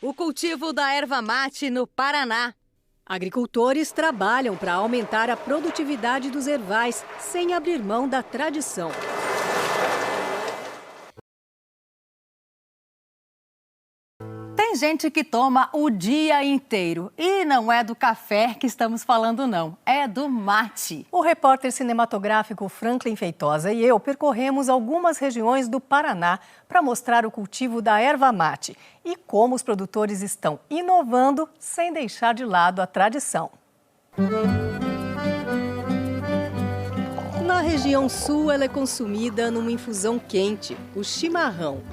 o cultivo da erva mate no Paraná. Agricultores trabalham para aumentar a produtividade dos ervais, sem abrir mão da tradição. Tem gente que toma o dia inteiro. E não é do café que estamos falando, não. É do mate. O repórter cinematográfico Franklin Feitosa e eu percorremos algumas regiões do Paraná para mostrar o cultivo da erva mate e como os produtores estão inovando sem deixar de lado a tradição. Na região sul, ela é consumida numa infusão quente, o chimarrão.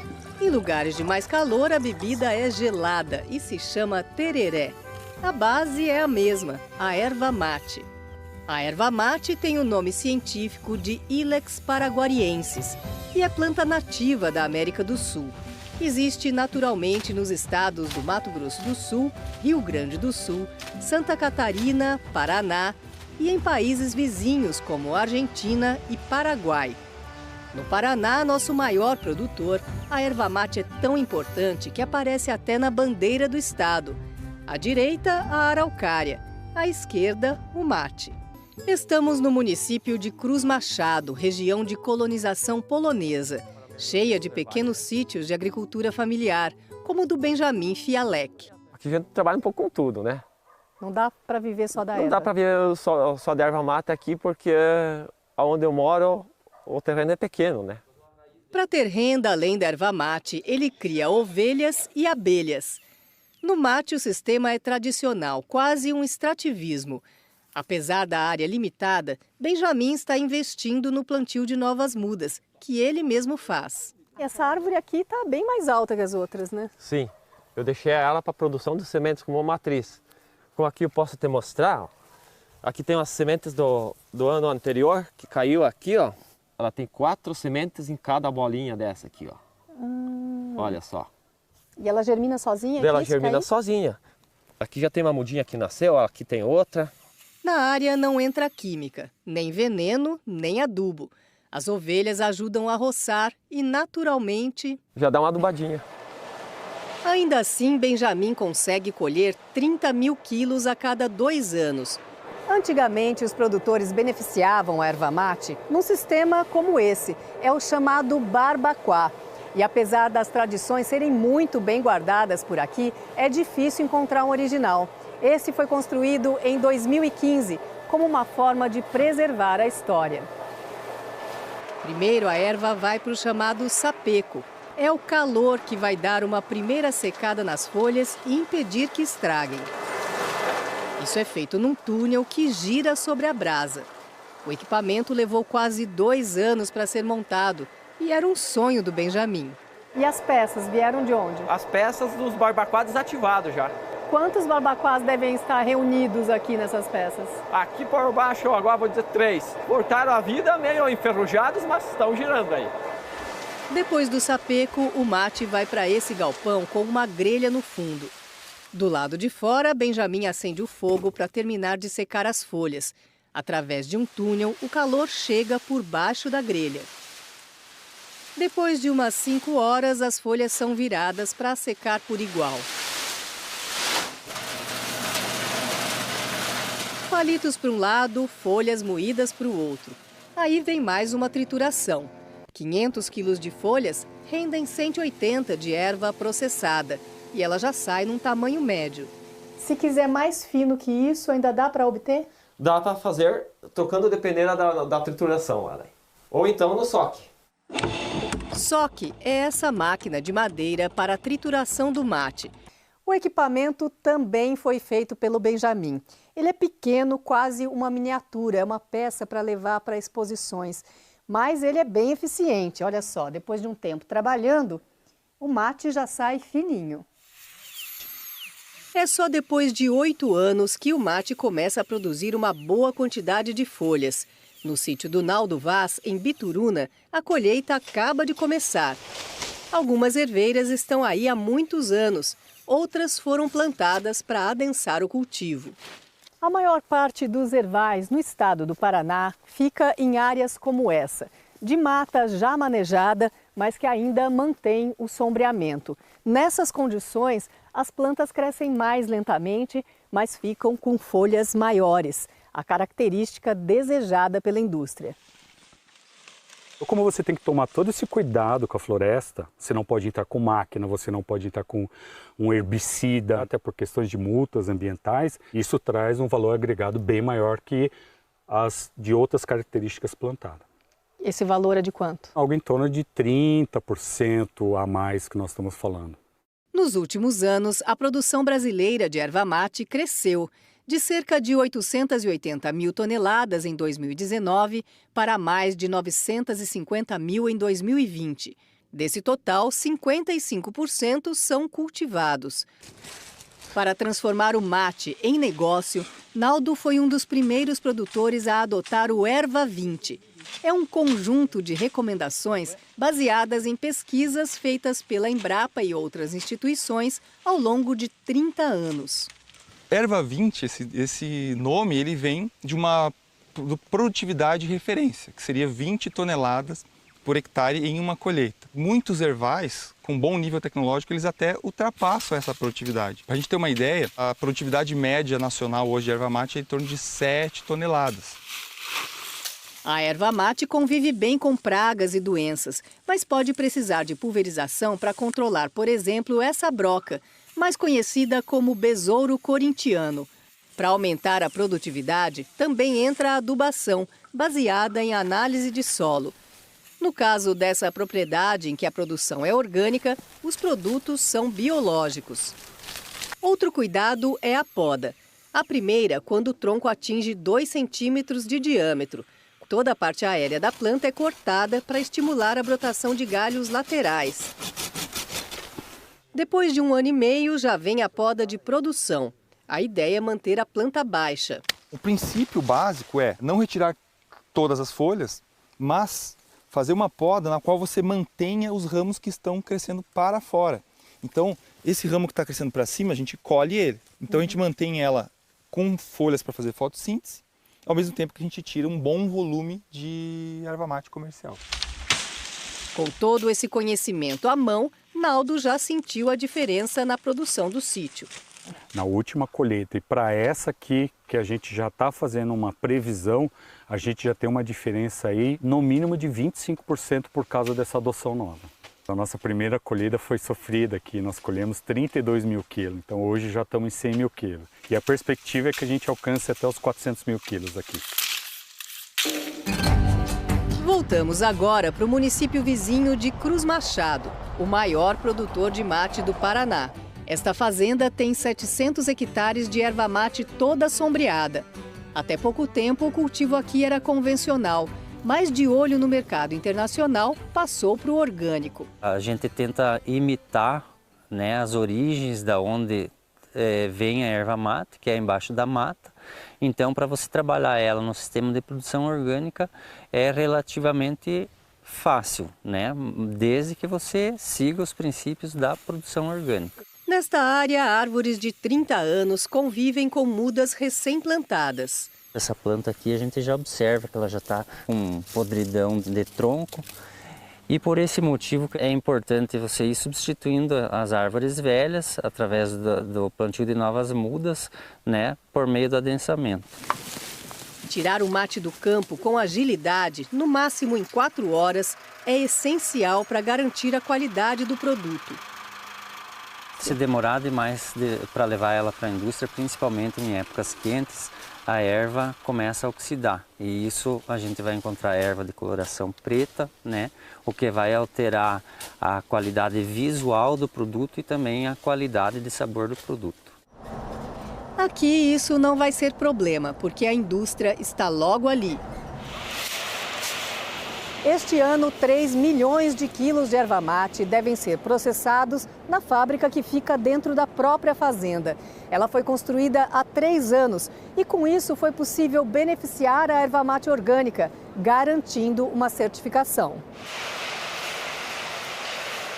Em lugares de mais calor, a bebida é gelada e se chama tereré. A base é a mesma, a erva mate. A erva mate tem o nome científico de Ilex paraguariensis e é planta nativa da América do Sul. Existe naturalmente nos estados do Mato Grosso do Sul, Rio Grande do Sul, Santa Catarina, Paraná e em países vizinhos como Argentina e Paraguai. No Paraná, nosso maior produtor, a erva mate é tão importante que aparece até na bandeira do estado. À direita, a araucária, à esquerda, o mate. Estamos no município de Cruz Machado, região de colonização polonesa, cheia de pequenos sítios de agricultura familiar, como o do Benjamin Fialek. Aqui a gente trabalha um pouco com tudo, né? Não dá para viver só da erva? Não dá para viver só da erva mate aqui, porque onde eu moro, o terreno é pequeno, né? Para ter renda além da erva mate, ele cria ovelhas e abelhas. No mate, o sistema é tradicional, quase um extrativismo. Apesar da área limitada, Benjamin está investindo no plantio de novas mudas, que ele mesmo faz. Essa árvore aqui está bem mais alta que as outras, né? Sim, eu deixei ela para a produção de sementes como matriz. Como aqui eu posso te mostrar, ó. Aqui tem umas sementes do ano anterior, que caiu aqui, ó. Ela tem 4 sementes em cada bolinha dessa aqui, ó. Olha só. E ela germina sozinha? Ela germina sozinha. Aqui já tem uma mudinha que nasceu, ó, aqui tem outra. Na área não entra química, nem veneno, nem adubo. As ovelhas ajudam a roçar e, naturalmente... já dá uma adubadinha. Ainda assim, Benjamin consegue colher 30 mil quilos a cada 2 anos. Antigamente, os produtores beneficiavam a erva mate num sistema como esse. É o chamado barbacoa. E apesar das tradições serem muito bem guardadas por aqui, é difícil encontrar um original. Esse foi construído em 2015 como uma forma de preservar a história. Primeiro, a erva vai para o chamado sapeco. É o calor que vai dar uma primeira secada nas folhas e impedir que estraguem. Isso é feito num túnel que gira sobre a brasa. O equipamento levou quase 2 anos para ser montado e era um sonho do Benjamin. E as peças vieram de onde? As peças dos barbacoa desativados já. Quantos barbacoas devem estar reunidos aqui nessas peças? Aqui por baixo, agora vou dizer 3. Cortaram a vida meio enferrujados, mas estão girando aí. Depois do sapeco, o mate vai para esse galpão com uma grelha no fundo. Do lado de fora, Benjamin acende o fogo para terminar de secar as folhas. Através de um túnel, o calor chega por baixo da grelha. Depois de umas 5 horas, as folhas são viradas para secar por igual. Palitos para um lado, folhas moídas para o outro. Aí vem mais uma trituração. 500 quilos de folhas rendem 180 de erva processada. E ela já sai num tamanho médio. Se quiser mais fino que isso, ainda dá para obter? Dá para fazer trocando dependendo da trituração, Alan. Ou então no soque. Soque é essa máquina de madeira para a trituração do mate. O equipamento também foi feito pelo Benjamin. Ele é pequeno, quase uma miniatura, é uma peça para levar para exposições. Mas ele é bem eficiente. Olha só, depois de um tempo trabalhando, o mate já sai fininho. É só depois de 8 anos que o mate começa a produzir uma boa quantidade de folhas. No sítio do Naldo Vaz, em Bituruna, a colheita acaba de começar. Algumas herveiras estão aí há muitos anos, outras foram plantadas para adensar o cultivo. A maior parte dos ervais no estado do Paraná fica em áreas como essa, de mata já manejada, mas que ainda mantém o sombreamento. Nessas condições, as plantas crescem mais lentamente, mas ficam com folhas maiores, a característica desejada pela indústria. Como você tem que tomar todo esse cuidado com a floresta, você não pode entrar com máquina, você não pode entrar com um herbicida, até por questões de multas ambientais, isso traz um valor agregado bem maior que as de outras características plantadas. Esse valor é de quanto? Algo em torno de 30% a mais que nós estamos falando. Nos últimos anos, a produção brasileira de erva mate cresceu, de cerca de 880 mil toneladas em 2019 para mais de 950 mil em 2020. Desse total, 55% são cultivados. Para transformar o mate em negócio, Naldo foi um dos primeiros produtores a adotar o Erva 20. É um conjunto de recomendações baseadas em pesquisas feitas pela Embrapa e outras instituições ao longo de 30 anos. Erva 20, esse nome, ele vem de uma produtividade de referência, que seria 20 toneladas por hectare em uma colheita. Muitos ervais, com bom nível tecnológico, eles até ultrapassam essa produtividade. Para a gente ter uma ideia, a produtividade média nacional hoje de erva mate é em torno de 7 toneladas. A erva mate convive bem com pragas e doenças, mas pode precisar de pulverização para controlar, por exemplo, essa broca, mais conhecida como besouro corintiano. Para aumentar a produtividade, também entra a adubação, baseada em análise de solo. No caso dessa propriedade em que a produção é orgânica, os produtos são biológicos. Outro cuidado é a poda. A primeira, quando o tronco atinge 2 centímetros de diâmetro. Toda a parte aérea da planta é cortada para estimular a brotação de galhos laterais. Depois de 1 ano e meio, já vem a poda de produção. A ideia é manter a planta baixa. O princípio básico é não retirar todas as folhas, mas fazer uma poda na qual você mantenha os ramos que estão crescendo para fora. Então, esse ramo que está crescendo para cima, a gente colhe ele. Então, a gente mantém ela com folhas para fazer fotossíntese, ao mesmo tempo que a gente tira um bom volume de erva mate comercial. Com todo esse conhecimento à mão, Naldo já sentiu a diferença na produção do sítio. Na última colheita e para essa aqui, que a gente já está fazendo uma previsão, a gente já tem uma diferença aí no mínimo de 25% por causa dessa adoção nova. A nossa primeira colheita foi sofrida aqui, nós colhemos 32 mil quilos, então hoje já estamos em 100 mil quilos. E a perspectiva é que a gente alcance até os 400 mil quilos aqui. Voltamos agora para o município vizinho de Cruz Machado, o maior produtor de mate do Paraná. Esta fazenda tem 700 hectares de erva mate toda sombreada. Até pouco tempo, o cultivo aqui era convencional, mas de olho no mercado internacional, passou para o orgânico. A gente tenta imitar, né, as origens da onde vem a erva mate, que é embaixo da mata. Então, para você trabalhar ela no sistema de produção orgânica, é relativamente fácil, né? Desde que você siga os princípios da produção orgânica. Nesta área, árvores de 30 anos convivem com mudas recém-plantadas. Essa planta aqui a gente já observa que ela já está com podridão de tronco. E por esse motivo é importante você ir substituindo as árvores velhas através do plantio de novas mudas, né, por meio do adensamento. Tirar o mate do campo com agilidade, no máximo em 4 horas, é essencial para garantir a qualidade do produto. Se demorar demais para levar ela para a indústria, principalmente em épocas quentes, a erva começa a oxidar. E isso a gente vai encontrar erva de coloração preta, né? O que vai alterar a qualidade visual do produto e também a qualidade de sabor do produto. Aqui isso não vai ser problema, porque a indústria está logo ali. Este ano, 3 milhões de quilos de erva mate devem ser processados na fábrica que fica dentro da própria fazenda. Ela foi construída há 3 anos e com isso foi possível beneficiar a erva mate orgânica, garantindo uma certificação.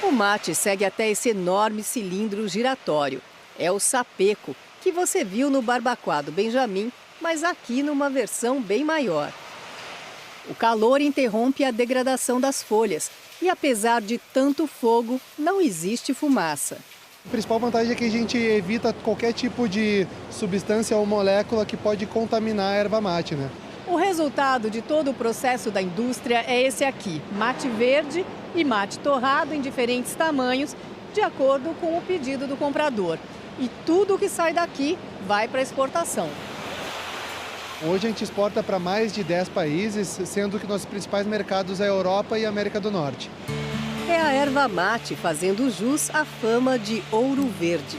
O mate segue até esse enorme cilindro giratório. É o sapeco, que você viu no Barbacoa do Benjamin, mas aqui numa versão bem maior. O calor interrompe a degradação das folhas e, apesar de tanto fogo, não existe fumaça. A principal vantagem é que a gente evita qualquer tipo de substância ou molécula que pode contaminar a erva mate, né? O resultado de todo o processo da indústria é esse aqui: mate verde e mate torrado em diferentes tamanhos, de acordo com o pedido do comprador. E tudo que sai daqui vai para exportação. Hoje a gente exporta para mais de 10 países, sendo que nossos principais mercados é a Europa e a América do Norte. É a erva mate fazendo jus à fama de ouro verde.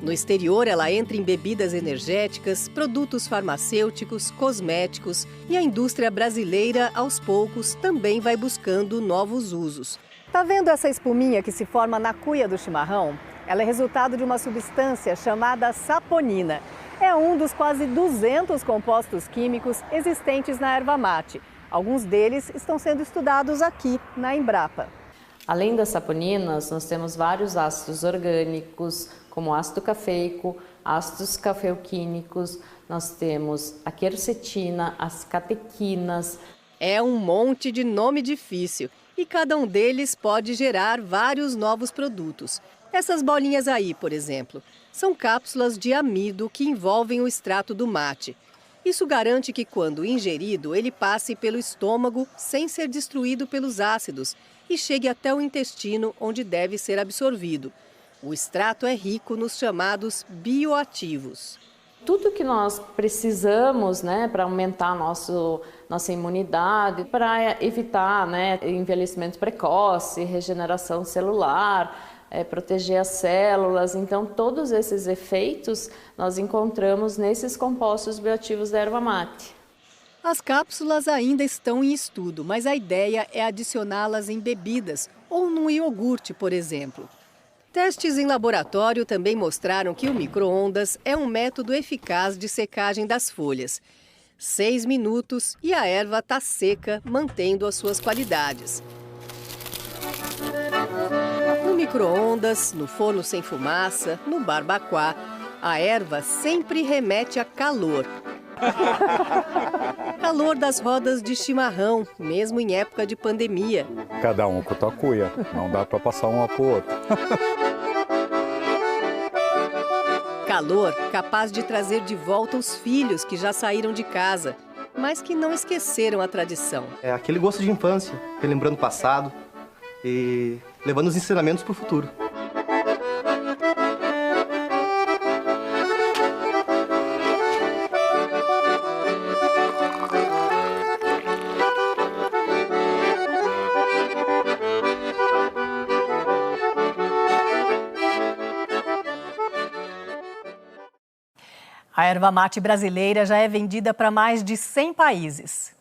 No exterior, ela entra em bebidas energéticas, produtos farmacêuticos, cosméticos e a indústria brasileira, aos poucos, também vai buscando novos usos. Tá vendo essa espuminha que se forma na cuia do chimarrão? Ela é resultado de uma substância chamada saponina. É um dos quase 200 compostos químicos existentes na erva mate. Alguns deles estão sendo estudados aqui na Embrapa. Além das saponinas, nós temos vários ácidos orgânicos, como ácido cafeico, ácidos cafeoquímicos, nós temos a quercetina, as catequinas. É um monte de nome difícil e cada um deles pode gerar vários novos produtos. Essas bolinhas aí, por exemplo, são cápsulas de amido que envolvem o extrato do mate. Isso garante que, quando ingerido, ele passe pelo estômago sem ser destruído pelos ácidos e chegue até o intestino, onde deve ser absorvido. O extrato é rico nos chamados bioativos. Tudo que nós precisamos, né, para aumentar nossa imunidade, para evitar, né, envelhecimento precoce, regeneração celular, proteger as células. Então, todos esses efeitos nós encontramos nesses compostos bioativos da erva mate. As cápsulas ainda estão em estudo, mas a ideia é adicioná-las em bebidas ou num iogurte, por exemplo. Testes em laboratório também mostraram que o micro-ondas é um método eficaz de secagem das folhas. 6 minutos e a erva está seca, mantendo as suas qualidades. No micro-ondas, no forno sem fumaça, no barbacoa, a erva sempre remete a calor. Calor das rodas de chimarrão, mesmo em época de pandemia. Cada um com a tua cuia, não dá para passar um para o outro. Calor capaz de trazer de volta os filhos que já saíram de casa, mas que não esqueceram a tradição. É aquele gosto de infância, relembrando o passado e levando os ensinamentos para o futuro. A erva mate brasileira já é vendida para mais de 100 países.